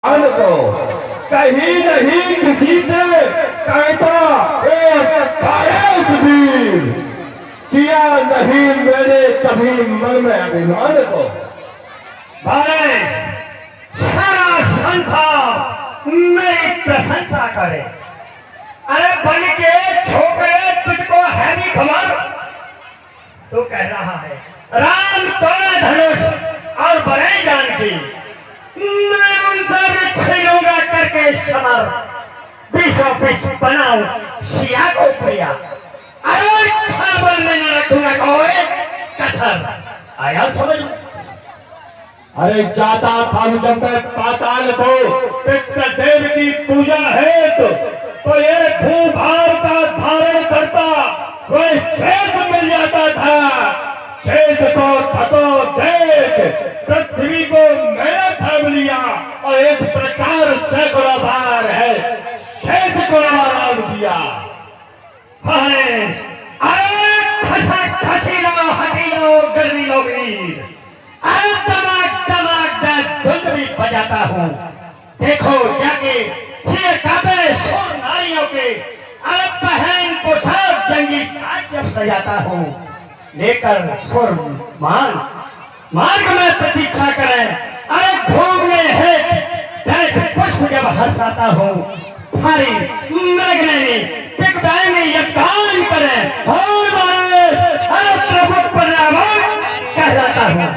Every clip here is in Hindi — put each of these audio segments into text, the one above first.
को कहीं नहीं किसी से कहता एक कायस भी किया नहीं मैंने कभी मन में अभिमान को। भाई सारा संसार मेरी प्रशंसा करे। अरे बन के छोकरे तुझको है भी खबर। तू कह रहा है राम तोड़ा धनुष और बड़े जानकी मैं उनसे भी छीनूंगा करके समर बीसों बीस बनाऊं सिया को प्रिया। अरे छाबल में न रखूंगा कोई कसर। आया समझ में? अरे जाता था जब मैं पाताल को पितृदेव की पूजा है तो ये भूभार का धारण करता कोई शेष मिल जाता था। शेष को थको देख पृथ्वी को मैंने थाम लिया और इस प्रकार सैकड़ों बार है शेष को आराम दिया। अरे खसा खसी लो हटी लो गर्मी लो वीर। अरे टमाक टमाक धुंध भी बजाता हूँ। देखो जाके ये काबे शोर नारियों के अरे पहन पोशाक जंगी साज जब सजाता हूँ लेकर सुर मार्ग में प्रतीक्षा करें। अरे घूमने है पुष्प जब हंसाता हूँ थारी मेघने में यक्षगान करें अरे प्रभु प्रणाम कहलाता हूँ।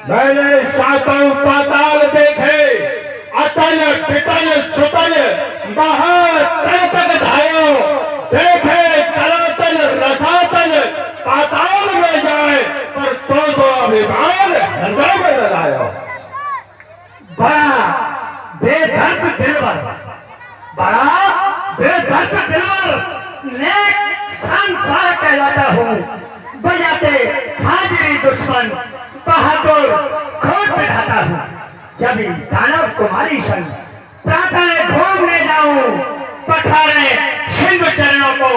मैंने सातों पाताल देखे अतल पितल सुतल महातल तक धायो देखे तलातल रसातल पाताल में जाए पर 200 अभिमान हृदय में लगायो। बड़ा बेदर्द दिलवर नेक संसार कहलाता हूँ। बजाते हाजिरी दुश्मन बहादुर खोट बिठाता हूँ। जब दानव कुमारी संग प्रातः घूमने जाऊं पठारे सिंह चरणों को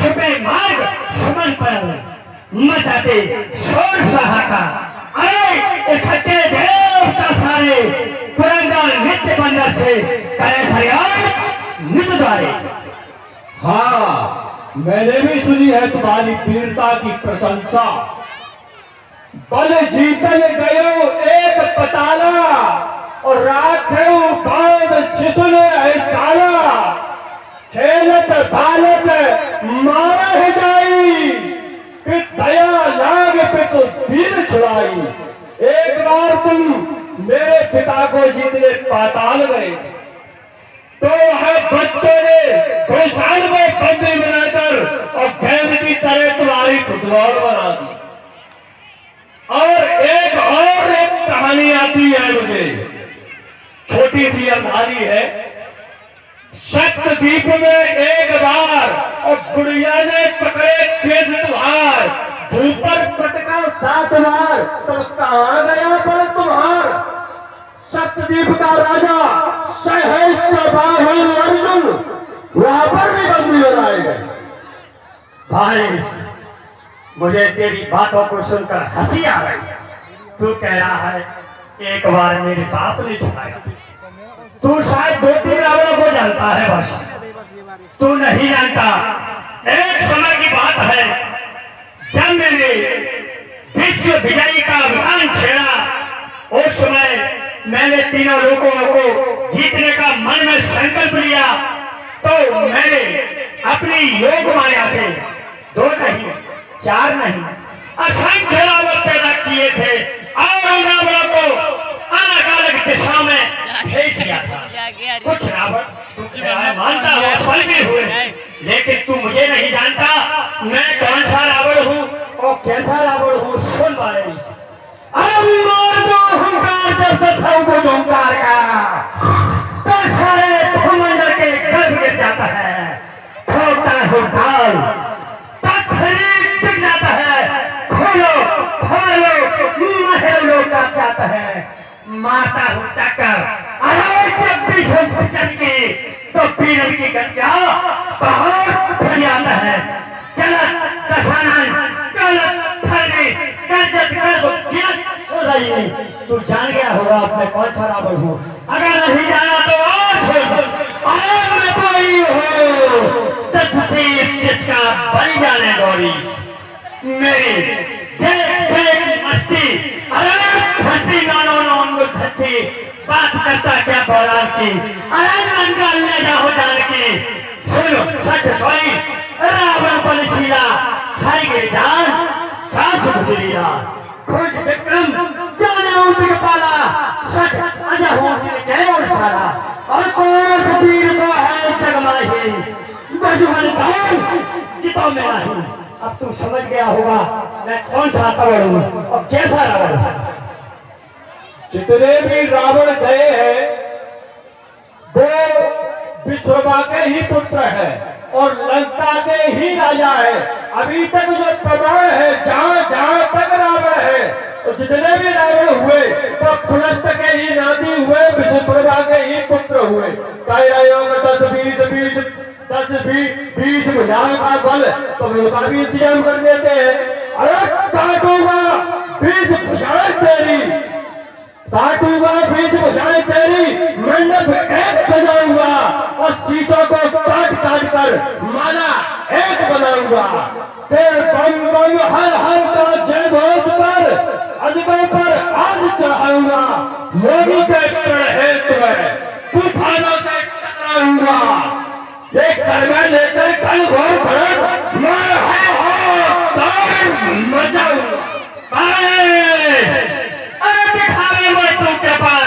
छुपे मार्ग सुमन पर मचाते शोर सहाका। अरे इकट्ठे देवता सारे पुरंदर नित्य बंदर से करे फरियाद नित द्वारे। हाँ मैंने भी सुनी है तुम्हारी वीरता की प्रशंसा। बल जीतल गयो एक पताला और राखेऊ बाद शिशुन ऐसाला। खेलत बालक मारा है जाई दया लाग पे तो तीर छुड़ाई। एक बार तुम मेरे पिता को जीतने पाताल गए तो है बच्चों ने 2 साल में बंदी बनाकर और गेंद की तरह तुम्हारी फुटबॉल बना दी। और एक कहानी आती है मुझे, छोटी सी अंधारी है। सप्तद्वीप में एक बार और गुड़िया ने पकड़े तेज तुम्हार ऊपर पटका 7 बार तो कहां गया बल तुम्हार। सप्तद्वीप का राजा सहस्त्रबाहु अर्जुन वहां पर भी बंदी बनाए गए। भाई मुझे तेरी बातों को सुनकर हंसी आ रही है। तू कह रहा है एक बार मेरे बाप ने सुनाया। तू शायद 2-3 रावणों को जानता है बस तू नहीं जानता। एक समय की बात है जब मैंने विश्व विजयी का अभियान छेड़ा। उस समय मैंने तीनों लोगों को जीतने का मन में संकल्प लिया तो मैंने अपनी योग माया से 2 नहीं 4 नहीं असंख्य रावण पैदा किए थे और उन रावणों को अलग अलग दिशा में भेज दिया था। कुछ रावण मानता हूँ फल भी हुए लेकिन तू मुझे नहीं जानता मैं कौन सा रावण हूँ और कैसा रावण हूँ। सुन बारे ओंकार का तो सारे भूमंडल के गर्भ गिर जाता है। ठोकता हूँ डाल टिक जाता है। खोलो महलों का जाता है। मारता हूँ टक्कर अरे 26 की तो पीरल की गंजा बहुत फरियादा है। चलत दसानन गलत थर्मी गजत कर तू जान गया होगा अब मैं कौन सा रावण हूँ। अगर नहीं जाना तो और मैं कोई हूँ 10 शीश जिसका बन जाने गौरी मेरी देख देख मस्ती अरे धरती नानो नोन धरती बात करता क्या बौरान की अरे लंका ले जाओ जान की सुनो सच सोई रावण बलशीला हरि गिर जान चार सुधीरा खोज विक्रम जाने उनके पाला सच अजय हो के और सारा और कौन सा वीर को है जगमाही बजुमन कौन चितो में नहीं अब तू समझ गया होगा मैं कौन सा रावण हूँ और कैसा रावण हूँ जितने भी रावण गए हैं वो विश्ववा के ही पुत्र है और लंका के ही राजा है। अभी तक जो प्रमाण है जहां जहां तक रावण है और जितने भी रावण हुए वो पुलस्त के ही नाती हुए विश्ववा के ही पुत्र हुए। 10-20 भुजाओं का बल तो उनका भी इंतजाम कर देते हैं। अरे काटूंगा 20 भुजाएं तेरी काटूंगा 20 भुजाएं तेरी मंडप एक सजाऊंगा और शीशों को काट काट कर माला एक बनाऊंगा। तेरे बम बम हर हर का जय घोष पर अजगर पर आज चढ़ाऊंगा। मोदी के प्रणहेतु तूफानों से टकराऊंगा। ये करवा लेकर कल घोर भरत मैं मचाऊंगा। अरे दिखावे मैं तू के पास